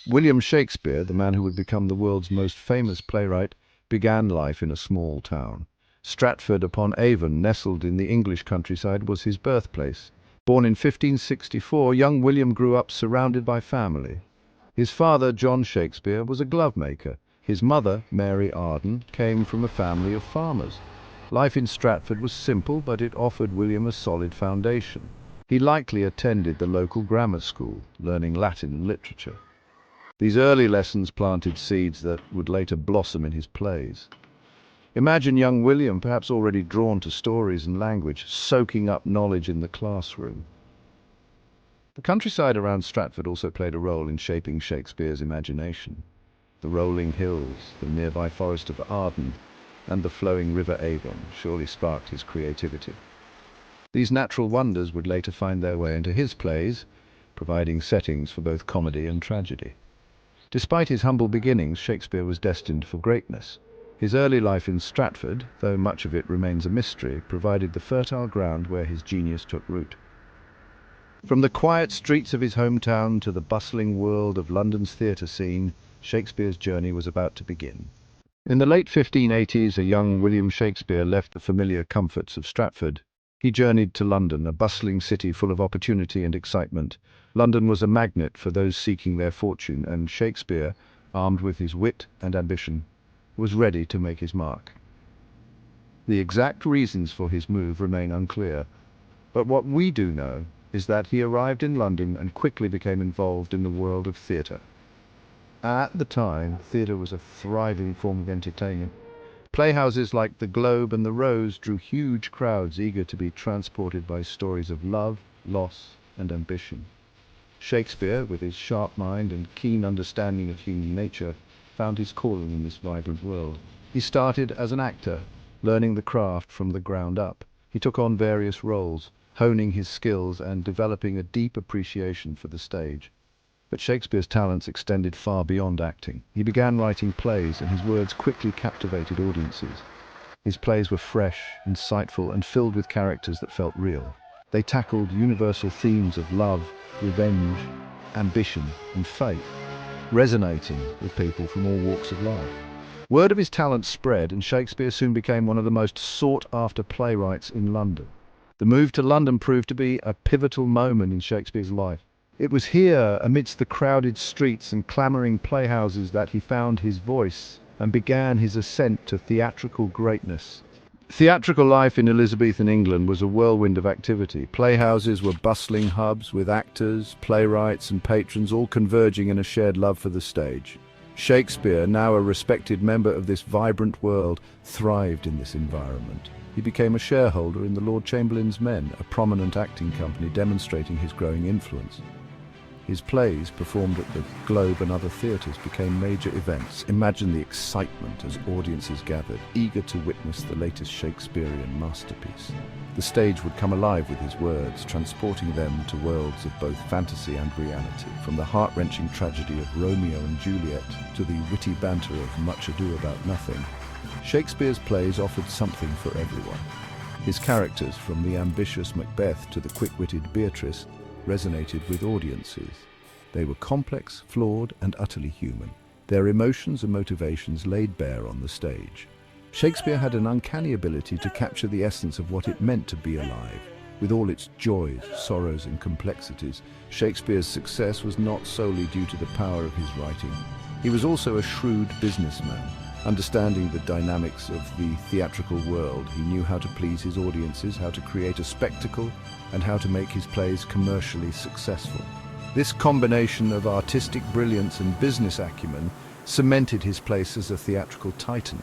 William Shakespeare, the man who would become the world's most famous playwright, began life in a small town. Stratford-upon-Avon, nestled in the English countryside, was his birthplace. Born in 1564, young William grew up surrounded by family. His father, John Shakespeare, was a glove-maker. His mother, Mary Arden, came from a family of farmers. Life in Stratford was simple, but it offered William a solid foundation. He likely attended the local grammar school, learning Latin and literature. These early lessons planted seeds that would later blossom in his plays. Imagine young William, perhaps already drawn to stories and language, soaking up knowledge in the classroom. The countryside around Stratford also played a role in shaping Shakespeare's imagination. The rolling hills, the nearby forest of Arden, and the flowing river Avon surely sparked his creativity. These natural wonders would later find their way into his plays, providing settings for both comedy and tragedy. Despite his humble beginnings, Shakespeare was destined for greatness. His early life in Stratford, though much of it remains a mystery, provided the fertile ground where his genius took root. From the quiet streets of his hometown to the bustling world of London's theatre scene, Shakespeare's journey was about to begin. In the late 1580s, a young William Shakespeare left the familiar comforts of Stratford. He journeyed to London, a bustling city full of opportunity and excitement. London was a magnet for those seeking their fortune, and Shakespeare, armed with his wit and ambition, was ready to make his mark. The exact reasons for his move remain unclear, but what we do know is that he arrived in London and quickly became involved in the world of theatre. At the time, theatre was a thriving form of entertainment. Playhouses like the Globe and the Rose drew huge crowds eager to be transported by stories of love, loss, and ambition. Shakespeare, with his sharp mind and keen understanding of human nature, found his calling in this vibrant world. He started as an actor, learning the craft from the ground up. He took on various roles, honing his skills and developing a deep appreciation for the stage. But Shakespeare's talents extended far beyond acting. He began writing plays, and his words quickly captivated audiences. His plays were fresh, insightful, and filled with characters that felt real. They tackled universal themes of love, revenge, ambition, and fate, resonating with people from all walks of life. Word of his talent spread, and Shakespeare soon became one of the most sought-after playwrights in London. The move to London proved to be a pivotal moment in Shakespeare's life. It was here, amidst the crowded streets and clamoring playhouses, that he found his voice and began his ascent to theatrical greatness. Theatrical life in Elizabethan England was a whirlwind of activity. Playhouses were bustling hubs with actors, playwrights, and patrons all converging in a shared love for the stage. Shakespeare, now a respected member of this vibrant world, thrived in this environment. He became a shareholder in the Lord Chamberlain's Men, a prominent acting company demonstrating his growing influence. His plays, performed at the Globe and other theatres, became major events. Imagine the excitement as audiences gathered, eager to witness the latest Shakespearean masterpiece. The stage would come alive with his words, transporting them to worlds of both fantasy and reality, from the heart-wrenching tragedy of Romeo and Juliet to the witty banter of Much Ado About Nothing. Shakespeare's plays offered something for everyone. His characters, from the ambitious Macbeth to the quick-witted Beatrice, resonated with audiences. They were complex, flawed, and utterly human, their emotions and motivations laid bare on the stage. Shakespeare had an uncanny ability to capture the essence of what it meant to be alive. With all its joys, sorrows, and complexities, Shakespeare's success was not solely due to the power of his writing. He was also a shrewd businessman. Understanding the dynamics of the theatrical world, he knew how to please his audiences, how to create a spectacle, and how to make his plays commercially successful. This combination of artistic brilliance and business acumen cemented his place as a theatrical titan.